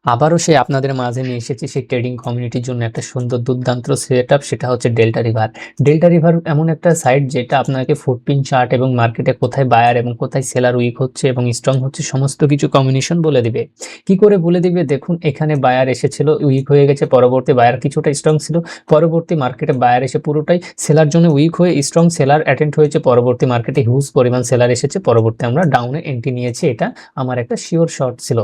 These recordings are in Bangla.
আবারও আপনাদের মাঝে নিয়ে এসেছি সেই ট্রেডিং কমিউনিটির জন্য একটা সুন্দর দুর্দান্ত সেটআপ, সেটা হচ্ছে ডেল্টা রিভার। ডেল্টা রিভার এমন একটা সাইট যেটা আপনাকে ফুটপ্রিন্ট চার্ট এবং মার্কেটে কোথায় বায়ার এবং কোথায় সেলার উইক হচ্ছে এবং স্ট্রং হচ্ছে সমস্ত কিছু কম্বিনেশন বলে দিবে। কি করে বলে দিবে? দেখুন, এখানে বায়ার এসেছিল, উইক হয়ে গেছে, পরবর্তী বায়ার কিছুটা স্ট্রং ছিল, পরবর্তী মার্কেটে বায়ার এসে পুরোটাই সেলার জন্য উইক হয়ে স্ট্রং সেলার অ্যাটেন্ড হয়েছে, পরবর্তী মার্কেটে হিউজ পরিমাণ সেলার এসেছে, পরবর্তী আমরা ডাউনে এন্ট্রি নিয়েছি। এটা আমার একটা শিওর শর্ট ছিল।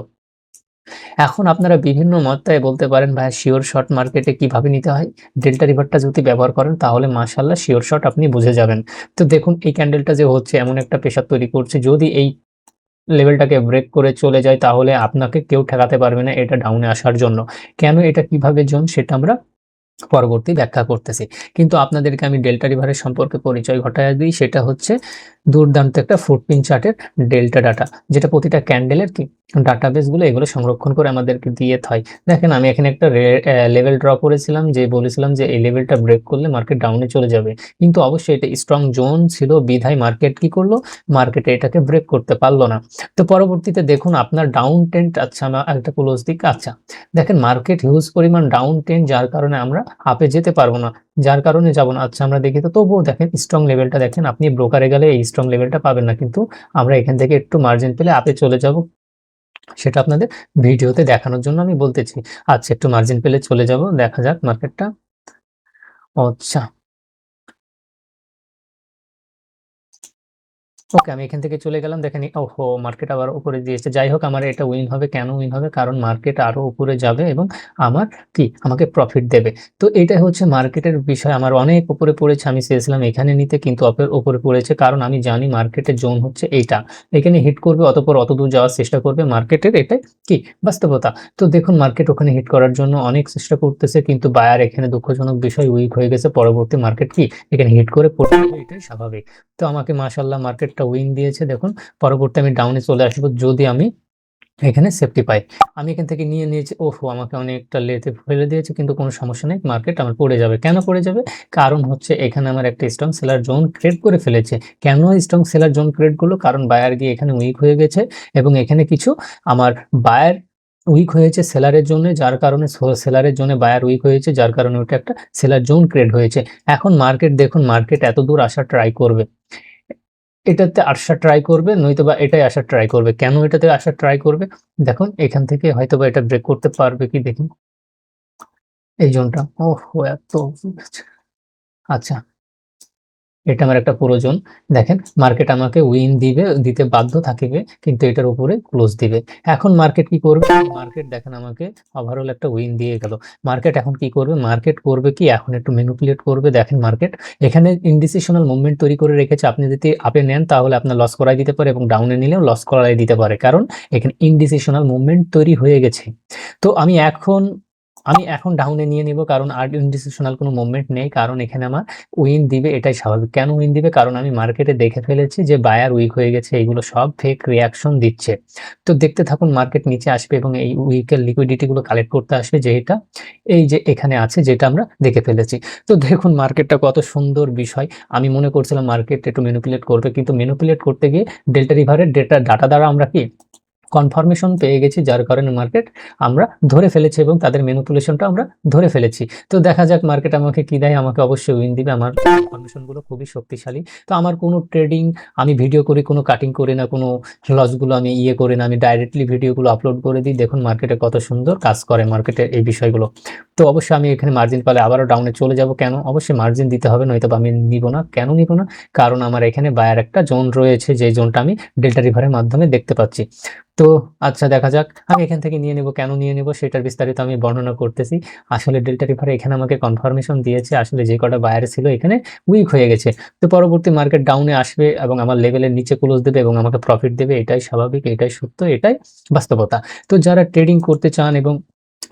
এখন আপনারা বিভিন্ন মাত্রায় বলতে পারেন, ভাই শিওর শর্ট মার্কেটে কিভাবে নিতে হয়? ডেল্টা রিভারটা যদি ব্যবহার করেন তাহলে মাশাআল্লাহ শিওর শর্ট আপনি বুঝে যাবেন। তো দেখুন, এই ক্যান্ডেলটা যে হচ্ছে এমন একটা প্রেশার তৈরি করছে, যদি এই লেভেলটাকে ব্রেক করে চলে যায় তাহলে আপনাকে কেউ ঠেকাতে পারবে না এটা ডাউনে আসার জন্য। কেন এটা কিভাবে জোন সেটা আমরা পরবর্তী ব্যাখ্যা করতেছি। কিন্তু আপনাদেরকে আমি ডেল্টা রিভারের সম্পর্কে পরিচয় ঘটাইয়া দিই, সেটা হচ্ছে দুর্দান্ত একটা ফুটপ্রিন্ট চার্টের ডেল্টা ডাটা, যেটা প্রতিটা ক্যান্ডেলের কি ডাটাবেসগুলো এগুলো সংরক্ষণ করে আমাদেরকে দিয়ে হয়। দেখেন, আমি এখানে একটা লেভেল ড্র করেছিলাম, যে বলেছিলাম যে এই লেভেলটা ব্রেক করলে মার্কেট ডাউনে চলে যাবে। কিন্তু অবশ্যই এটা স্ট্রং জোন ছিল বিধায় মার্কেট কি করলো? মার্কেটে এটাকে ব্রেক করতে পারল না। তো পরবর্তীতে দেখুন আপনার ডাউন ট্রেন্ড, আচ্ছা আমরা একটা ক্লোজ দিক, আচ্ছা দেখেন মার্কেট হিউজ পরিমাণ ডাউন ট্রেন্ড, যার কারণে আমরা আপে যেতে পারবো না, যার কারণে যাব না। আচ্ছা আমরা দেখি, তো তবুও দেখেন স্ট্রং লেভেলটা দেখেন, আপনি ব্রোকারে গেলে এই স্ট্রং লেভেলটা পাবেন না, কিন্তু আমরা এখান থেকে একটু মার্জিন পেলে আপে চলে যাব, সেটা আপনাদের ভিডিওতে দেখানোর জন্য আমি বলতেছি। আচ্ছা একটু মার্জিন পেলে চলে যাব, দেখা যাক মার্কেটটা। আচ্ছা, ওকে, আমি এখান থেকে চলে গেলাম। দেখেন, ওহো! মার্কেট আবার উপরে দিয়েছে। যাই হোক, আমার এটা উইন হবে। কেন উইন হবে? কারণ মার্কেট আরো উপরে যাবে এবং আমার কি? আমাকে প্রফিট দেবে। তো এটাই হচ্ছে মার্কেটের বিষয়। আমার অনেক উপরে পড়েছে। আমি চেয়েছিলাম এখানে নিতে, কিন্তু উপরে পড়েছে। কারণ আমি জানি মার্কেটের জোন হচ্ছে এইটা। এখানে হিট করবে, অতঃপর অতদূর যাওয়ার চেষ্টা করবে। মার্কেটের এটাই কি? বাস্তবতা। তো দেখুন মার্কেট ওখানে হিট করার জন্য অনেক চেষ্টা করতেছে, কিন্তু বায়ার এখানে দুঃখজনক বিষয় উইক হয়ে গেছে। পরবর্তী মার্কেট কি? এখানে হিট করে পড়ে যাবে, এটাই স্বাভাবিক। তো আমাকে মাশাআল্লাহ মার্কেটটা উইন দিয়েছে। দেখুন, পরবর্তী আমি ডাউনে চলে আসবো যদি আমি এখানে সেফটি পাই। আমি এখান থেকে নিয়ে নিয়েছি। ওহো! আমাকে অনেকটা লেতে ফেলে দিয়েছে, কিন্তু কোনো সমস্যা নেই। মার্কেট আমার পড়ে যাবে। কেন পড়ে যাবে? কারণ হচ্ছে এখানে আমার একটা স্ট্রং সেলার জোন ক্রিয়েট করে ফেলেছে। কেন স্ট্রং সেলার জোন ক্রিয়েট করলো? কারণ বায়ার গিয়ে এখানে উইক হয়ে গেছে এবং এখানে কিছু আমার বায়ার উইক হয়েছে সেলারের জন্যে, যার কারণে সেলারের জন্যে বায়ার উইক হয়েছে, যার কারণে ওটা একটা সেলার জোন ক্রিয়েট হয়েছে। এখন মার্কেট দেখুন, মার্কেট এতদূর আসার ট্রাই করবে। এটাতে আসার ট্রাই করবে, নয়তোবা এটাই আসার ট্রাই করবে। কেন এটাতে আসার ট্রাই করবে? দেখুন এখান থেকে হয়তোবা এটা ব্রেক করতে পারবে কি দেখি। এই জোনটা। ওহহো! এত আচ্ছা, এটা আমার একটা পুরো জোন। দেখেন মার্কেট আমাকে উইন দিবে, দিতে বাধ্য থাকিবে, কিন্তু এটার উপরে ক্লোজ দিবে। এখন মার্কেট কি করবে? মার্কেট দেখেন আমাকে ওভারঅল একটা উইন দিয়ে গেল। মার্কেট এখন কি করবে? মার্কেট করবে কি? এখন একটু ম্যানিপুলেট করবে। দেখেন মার্কেট এখানে ইনডিসিশনাল মুভমেন্ট তৈরি করে রেখেছে। আপনি যদি আপে নেন তাহলে আপনার লস করাই দিতে পারে এবং ডাউনে নিলেও লস করাই দিতে পারে। কারণ এখানে ইনডিসিশনাল মুভমেন্ট তৈরি হয়ে গেছে। তো আমি এখন ডাউনে নিয়ে নিব, কারণ আর ইনডিসিশনাল কোনো মুভমেন্ট নেই। কারণ এখানে আমার উইন দিবে, এটাই স্বাভাবিক। কেন উইন দিবে? কারণ আমি মার্কেটে দেখে ফেলেছি যে বায়ার উইক হয়ে গেছে। এগুলো সব ফেক রিঅ্যাকশন দিচ্ছে। তো দেখতে থাকুন, মার্কেট নিচে আসবে এবং এই উইকের লিকুইডিটি গুলো কালেক্ট করতে আসবে, যেটা এই যে এখানে আছে, যেটা আমরা দেখে ফেলেছি। তো দেখুন মার্কেটটা কত সুন্দর বিষয়। আমি মনে করছিলাম মার্কেট একটু ম্যানিপুলেট করবে, কিন্তু ম্যানিপুলেট করতে গিয়ে ডেল্টা রিভারের ডাটা দ্বারা আমরা কি কনফার্মেশন পেয়ে গেছি, যার কারণে মার্কেট আমরা ধরে ফেলেছি এবং তাদের ম্যানিপুলেশনটা আমরা ধরে ফেলেছি। তো দেখা যাক মার্কেট আমাকে কি দেয়। আমাকে অবশ্যই উইন দিবে। আমার কনফার্মেশন গুলো খুবই শক্তিশালী। তো আমার কোনো ট্রেডিং, আমি ভিডিও করি, কোনো কাটিং করি না, কোনো লসগুলো আমি করি না। আমি ডাইরেক্টলি ভিডিওগুলো আপলোড করে দিই। দেখুন মার্কেটে কত সুন্দর কাজ করে মার্কেটের এই বিষয়গুলো। তো অবশ্যই আমি এখানে মার্জিন পেলে আবারও ডাউনে চলে যাব। কেন? অবশ্যই মার্জিন দিতে হবে, নয়তোবা আমি নিব না। কেন নিব না? কারণ আমার এখানে বায়ার একটা জোন রয়েছে, যে জোনটা আমি ডেল্টা রিভারের মাধ্যমে দেখতে পাচ্ছি। তো আচ্ছা দেখা যাক। আমি এখান থেকে নিয়ে নেব। কেন নিয়ে নেব সেটার বিস্তারিত আমি বর্ণনা করতেছি। আসলে ডেল্টা রিভার এখানে আমাকে কনফার্মেশন দিয়েছে, আসলে যে কটা বায়ার ছিল এখানে উইক হয়ে গেছে। তো পরবর্তী মার্কেট ডাউনে আসবে এবং আমার লেভেলের নিচে ক্লোজ দেবে এবং আমাকে প্রফিট দেবে। এটাই স্বাভাবিক, এটাই সত্য, এটাই বাস্তবতা। তো যারা ট্রেডিং করতে চান এবং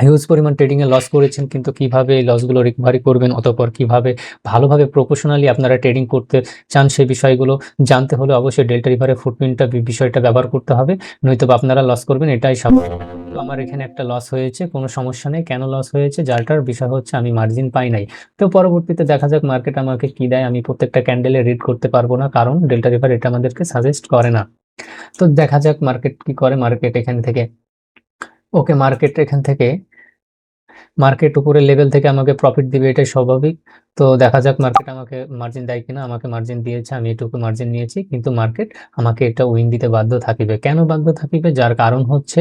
হিউজ পরিমাণ ট্রেডিং এ লস করেছেন, কিন্তু কিভাবে এই লসগুলো রিকভারি করবেন, অতঃপর কিভাবে ভালোভাবে প্রফেশনালি আপনারা ট্রেডিং করতে চান, সেই বিষয়গুলো জানতে হলে অবশ্যই ডেল্টা রিভারের ফুটপ্রিন্টটা বিষয়টা ব্যবহার করতে হবে, নয়তোবা আপনারা লস করবেন, এটাই স্বাভাবিক। তো আমার এখানে একটা লস হয়েছে, কোনো সমস্যা নেই। কেন লস হয়েছে? যারটার বিষয় হচ্ছে আমি মার্জিন পাই নাই। তো পরবর্তীতে দেখা যাক মার্কেট আমাকে কি দেয়। আমি প্রত্যেকটা ক্যান্ডেলে রিড করতে পারবো না, কারণ ডেল্টা রিভার এটা আমাদেরকে সাজেস্ট করে না। তো দেখা যাক মার্কেট কি করে। মার্কেট এখান থেকে ওকে, মার্কেট উপরের লেভেল থেকে আমাকে প্রফিট দিবে, এটাই স্বাভাবিক। তো দেখা যাক মার্কেট আমাকে মার্জিন দেয় কিনা। আমাকে মার্জিন দিয়েছে, আমি এটুকু মার্জিন নিয়েছি, কিন্তু মার্কেট আমাকে এটা উইন দিতে বাধ্য থাকিবে। কেন বাধ্য থাকিবে? যার কারণ হচ্ছে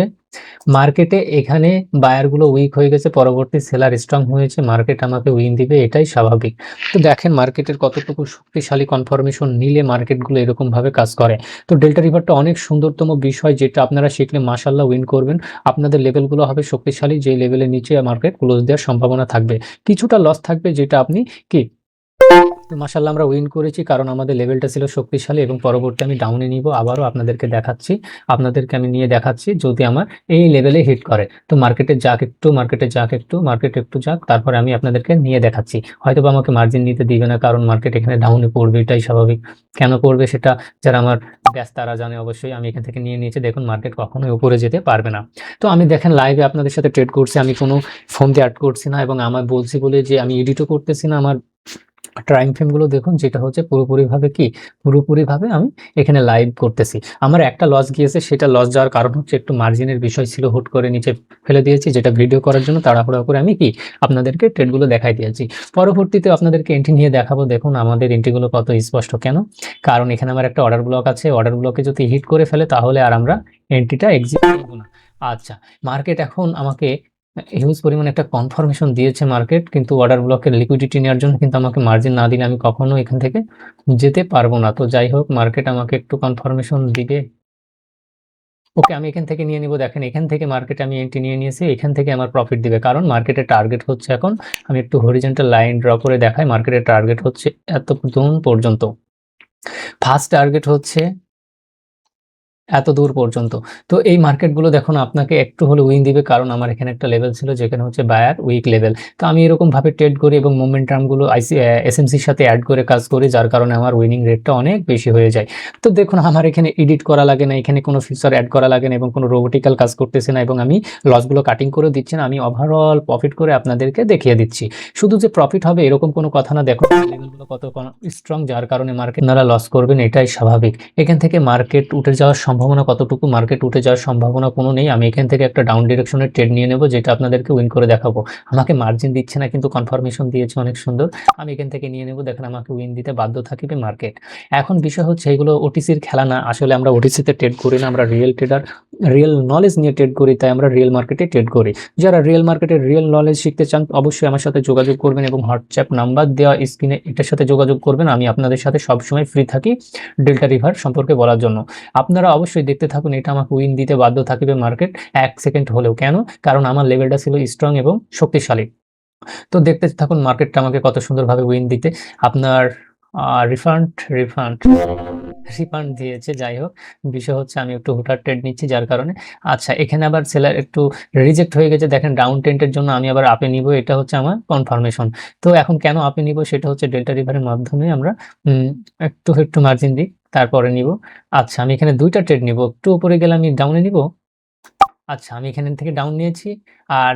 মার্কেটে এখানে বায়ার গুলো উইক হয়ে গেছে, পরবর্তী সেলার স্ট্রং হয়েছে, মার্কেট আমাকে উইন দিবে, এটাই স্বাভাবিক। তো দেখেন মার্কেটের কতটুকু শক্তিশালী কনফার্মেশন নিলে মার্কেটগুলো এরকম ভাবে কাজ করে। তো ডেল্টা রিভারটা অনেক সুন্দরতম বিষয়, যেটা আপনারা শিখলে মাশাআল্লাহ উইন করবেন। আপনাদের লেভেলগুলো হবে শক্তিশালী, যে লেভেলের নিচে মার্কেট ক্লোজ দেওয়ার সম্ভাবনা থাকবে, কিছুটা লস থাকবে, যেটা আপনি কি তো মাশাআল্লাহ আমরা উইন করেছি, কারণ আমাদের লেভেলটা ছিল শক্তিশালী। এবং পরবর্তী আমি ডাউনে নিব, আবারও আপনাদেরকে দেখাচ্ছি, আপনাদেরকে আমি নিয়ে দেখাচ্ছি যদি আমার এই লেভেলে হিট করে। তো মার্কেটে যাক একটু, মার্কেট একটু যাক, তারপরে আমি আপনাদেরকে নিয়ে দেখাচ্ছি। হয়তোবা আমাকে মার্জিন নিতে দিবে না, কারণ মার্কেট এখানে ডাউনে পড়বে, এটাই স্বাভাবিক। কেন পড়বে সেটা যারা আমার ব্যাস তারা জানে অবশ্যই। আমি এখান থেকে নিয়ে নিয়েছি, দেখুন মার্কেট কখনোই উপরে যেতে পারবে না। তো আমি দেখেন লাইভে আপনাদের সাথে ট্রেড করছি, আমি কোনো ফোন দিয়ে অ্যাড করছি না, এবং আমার বলছি বলে যে আমি এডিটও করতেছি না। আমার টাইম ফ্রেম গুলো দেখুন, যেটা হচ্ছে পুরোপুরিভাবে আমি এখানে লাইভ করতেছি। আমার একটা লস গিয়েছে, সেটা লস যাওয়ার কারণ হচ্ছে একটু মার্জিনের বিষয় ছিল, হুট করে নিচে ফেলে দিয়েছি, যেটা ভিডিও করার জন্য তাড়াহুড়া করে আমি আপনাদেরকে ট্রেডগুলো দেখাই দিয়েছি। পরবর্তীতে আপনাদেরকে এন্ট্রি নিয়ে দেখাবো। দেখুন আমাদের এন্ট্রিগুলো কত স্পষ্ট। কেন? কারণ এখানে আমার একটা অর্ডার ব্লক আছে, অর্ডার ব্লকে যদি হিট করে ফেলে তাহলে আর আমরা এন্ট্রিটা এক্সিট করবো না। আচ্ছা, মার্কেট এখন আমাকে হিউজ পরিমাণে একটা কনফার্মেশন দিয়েছে মার্কেট, কিন্তু অর্ডার ব্লকের লিকুইডিটি নেওয়ার জন্য কিন্তু আমাকে মার্জিন না দিলে আমি কখনো এখান থেকে যেতে পারবো না। তো যাই হোক, মার্কেট আমাকে একটু কনফার্মেশন দিবে। ওকে, আমি এখান থেকে নিয়ে নিব। দেখেন এখান থেকে মার্কেট আমি এন্ট্রি নিয়ে নিয়েছি, এখান থেকে আমার প্রফিট দিবে, কারণ মার্কেটের টার্গেট হচ্ছে এখন, আমি একটু হরিজন্টাল লাইন ড্র করে দেখাই, মার্কেটের টার্গেট হচ্ছে এত পর্যন্ত। ফার্স্ট টার্গেট হচ্ছে এত দূর পর্যন্ত। তো এই মার্কেটগুলো দেখুন আপনাকে একটু হলে উইন দিবে, কারণ আমার এখানে একটা লেভেল ছিল যেখানে হচ্ছে বায়ার উইক লেভেল। তো আমি এরকম ভাবে ট্রেড করি এবং মোমেন্টামগুলো এসএমসির সাথে অ্যাড করে কাজ করি, যার কারণে আমার উইনিং রেটটা অনেক বেশি হয়ে যায়। তো দেখুন আমার এখানে এডিট করা লাগে না, এখানে কোনো ফিচার অ্যাড করা লাগে না, এবং কোনো রোবোটিক্যাল কাজ করতেছে না, এবং আমি লসগুলো কাটিং করে দিচ্ছি না, আমি ওভারঅল প্রফিট করে আপনাদেরকে দেখিয়ে দিচ্ছি। শুধু যে প্রফিট হবে এরকম কোনো কথা না। দেখুন লেভেলগুলো কত স্ট্রং, যার কারণে মার্কেট আপনারা লস করবেন, এটাই স্বাভাবিক। এখান থেকে মার্কেট উঠে যাওয়ার সম্ভাবনা কতটুকু? মার্কেট উঠে যাওয়ার সম্ভাবনা কোনো নেই। আমি এখান থেকে একটা ডাউন ডিরেকশনের ট্রেড নিয়ে নেব, যেটা আপনাদেরকে উইন করে দেখাবো। আমাকে মার্জিন দিচ্ছে না, কিন্তু কনফার্মেশন দিয়েছে অনেক সুন্দর। আমি এখান থেকে নিয়ে নেব, দেখেন আমাকে উইন দিতে বাধ্য থাকবে মার্কেট। এখন বিষয় হচ্ছে এগুলো ওটিসির খেলা না, আসলে আমরা ওটিসিতে ট্রেড করি না, আমরা রিয়েল ট্রেডার, রিয়েল নলেজ নিয়ে ট্রেড করি, তাই আমরা রিয়েল মার্কেটে ট্রেড করি। যারা রিয়েল মার্কেটের রিয়েল নলেজ শিখতে চান অবশ্যই আমার সাথে যোগাযোগ করবেন, এবং হোয়াটসঅ্যাপ নাম্বার দেওয়া স্ক্রিনে এটার সাথে যোগাযোগ করবেন। আমি আপনাদের সাথে সবসময় ফ্রি থাকি ডেল্টা রিভার সম্পর্কে বলার জন্য। আপনারা অবশ্যই দেখতে থাকুন, এটা আমাকে উইন দিতে বাধ্য থাকবে মার্কেট, 1 সেকেন্ড হলেও। কেন? কারণ আমার লেভেলটা ছিল স্ট্রং এবং শক্তিশালী। তো দেখতে থাকুন মার্কেটটা আমাকে কত সুন্দরভাবে উইন দিতে। আপনার রিফান্ড রিফান্ড রিফান্ড দিয়েছে। যাই হোক, বিষয় হচ্ছে আমি একটু হুটার ট্রেড নিচ্ছি, যার কারণে। আচ্ছা, এখানে আবার সেলার একটু রিজেক্ট হয়ে গেছে, দেখেন ডাউন ট্রেন্ডের জন্য আমি আবার আপে নিব, এটা হচ্ছে আমার কনফার্মেশন। তো এখন কেন আপে নিব সেটা হচ্ছে ডেল্টা রিভারের মাধ্যমে আমরা একটু মার্জিন দিই, তারপরে নিব। আচ্ছা, আমি এখানে 2টা ট্রেড নিব, একটু উপরে গেলে আমি ডাউনে নিব। আচ্ছা, আমি এখান থেকে ডাউন নিয়েছি, আর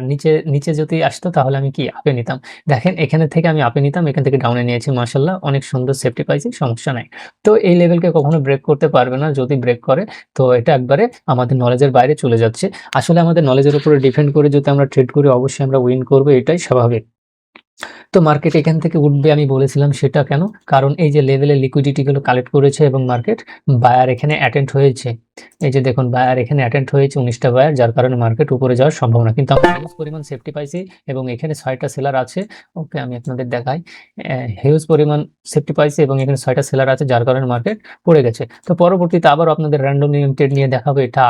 নিচে যদি আসতো তাহলে আমি আপে নিতাম। দেখেন এখানে থেকে আমি আপে নিতাম, এখান থেকে ডাউনে নিয়েছি, মাশাআল্লাহ অনেক সুন্দর সেফটি পাইছি, সমস্যা নাই। তো এই লেভেলকে কখনো ব্রেক করতে পারবে না, যদি ব্রেক করে তো এটা একবারে আমাদের নলেজের বাইরে চলে যাচ্ছে। আসলে আমাদের নলেজের উপরে ডিপেন্ড করে যদি আমরা ট্রেড করি অবশ্যই আমরা উইন করব, এটাই স্বাভাবিক। তো মার্কেট এখান থেকে উঠবে আমি বলেছিলাম, সেটা কেন? কারণ এই যে লেভেলের লিকুইডিটি গুলো কালেক্ট করেছে, এবং মার্কেট বায়ার এখানে অ্যাটেন্ড হয়েছে। এই যে দেখুন বায়ার এখানে অ্যাটেন্ড হয়েছে 19টা বায়ার, যার কারণে মার্কেট উপরে যাওয়ার সম্ভাবনা। কিন্তু আমরা হিউজ পরিমাণ সেফটি পাইছি, এবং এখানে 6টা সেলার আছে। ওকে, আমি আপনাদের দেখাই, হিউজ পরিমাণ সেফটি পাইছি, এবং এখানে 6টা সেলার আছে, যার কারণে মার্কেট পড়ে গেছে। তো পরবর্তীতে আবার আপনাদের র্যান্ডম ট্রেড নিয়ে দেখাবো, এটা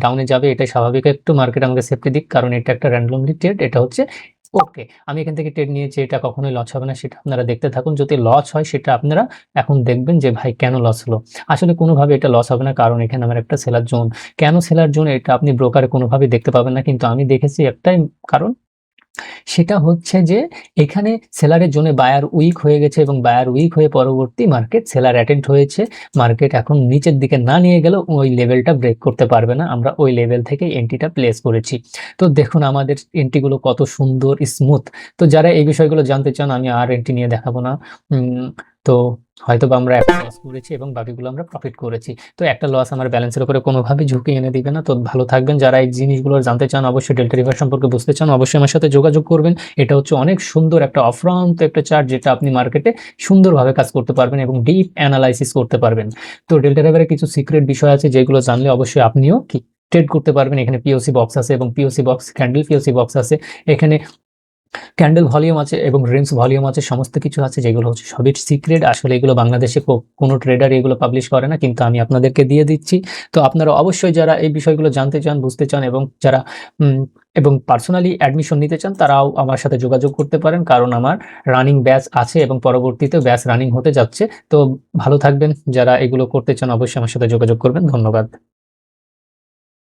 ডাউনে যাবে, এটাই স্বাভাবিক। একটু মার্কেট আমাকে সেফটি দিক, কারণ এটা একটা র্যান্ডমলি ট্রেড, এটা হচ্ছে ওকে। আমি এখান থেকে ট্রেড নিয়েছি, এটা কখনোই লস হবে না, সেটা আপনারা দেখতে থাকুন। যদি লস হয় সেটা আপনারা এখন দেখবেন যে ভাই কেন লস হলো। আসলে কোনোভাবে এটা লস হবে না, কারণ এখানে আমার একটা সেলার জোন। কেন সেলার জোন এটা আপনি ব্রোকারে কোনোভাবেই দেখতে পাবেন না, কিন্তু আমি দেখেছি একটাই কারণ, সেটা হচ্ছে যে এখানে সেলারের জন্য বায়ার উইক হয়ে গেছে, এবং বায়ার উইক হয়ে পরবর্তী মার্কেট সেলার অ্যাটেন্ড হয়েছে। মার্কেট এখন নিচের দিকে না নিয়ে গেলেও ওই লেভেলটা ব্রেক করতে পারবে না, আমরা ওই লেভেল থেকে এন্ট্রিটা প্লেস করেছি। তো দেখুন আমাদের এন্ট্রিগুলো কত সুন্দর স্মুথ। তো যারা এই বিষয়গুলো জানতে চান, আমি আর এন্ট্রি নিয়ে দেখাবো না। তো হয়তোবা আমরা একটা লস করেছি এবং বাকিগুলো আমরা প্রফিট করেছি। তো একটা লস আমার ব্যালেন্সের উপরে কোনোভাবেই ঝুঁকি এনে দিবে না। তো ভালো থাকবেন। যারা এই জিনিসগুলো জানতে চান, অবশ্যই ডেল্টা রিভার সম্পর্কে বুঝতে চান, অবশ্যই আমার সাথে যোগাযোগ করবেন। এটা হচ্ছে অনেক সুন্দর একটা অফুরন্ত একটা চার্ট, যেটা আপনি মার্কেটে সুন্দরভাবে কাজ করতে পারবেন এবং ডিপ অ্যানালাইসিস করতে পারবেন। তো ডেল্টা রিভারে কিছু সিক্রেট বিষয় আছে যেগুলো জানলে অবশ্যই আপনিও কি ট্রেড করতে পারবেন। এখানে পিওসি বক্স আছে এবং POC box candle POC box আছে। এখানে ক্যান্ডেল ভলিউম আছে এবং রেঞ্জ ভলিউম আছে, সমস্ত কিছু আছে, যেগুলো হচ্ছে সবই সিক্রেট। আসলে এগুলো বাংলাদেশে কোনো ট্রেডার এগুলো পাবলিশ করে না, কিন্তু আমি আপনাদেরকে দিয়ে দিচ্ছি। তো আপনারা অবশ্যই যারা এই বিষয়গুলো জানতে চান, বুঝতে চান এবং যারা এবং পার্সোনালি অ্যাডমিশন নিতে চান, তারাও আমার সাথে যোগাযোগ করতে পারেন, কারণ আমার রানিং ব্যাচ আছে এবং পরবর্তীতে ব্যাচ রানিং হতে যাচ্ছে। তো ভালো থাকবেন। যারা এগুলো করতে চান অবশ্যই আমার সাথে যোগাযোগ করবেন। ধন্যবাদ।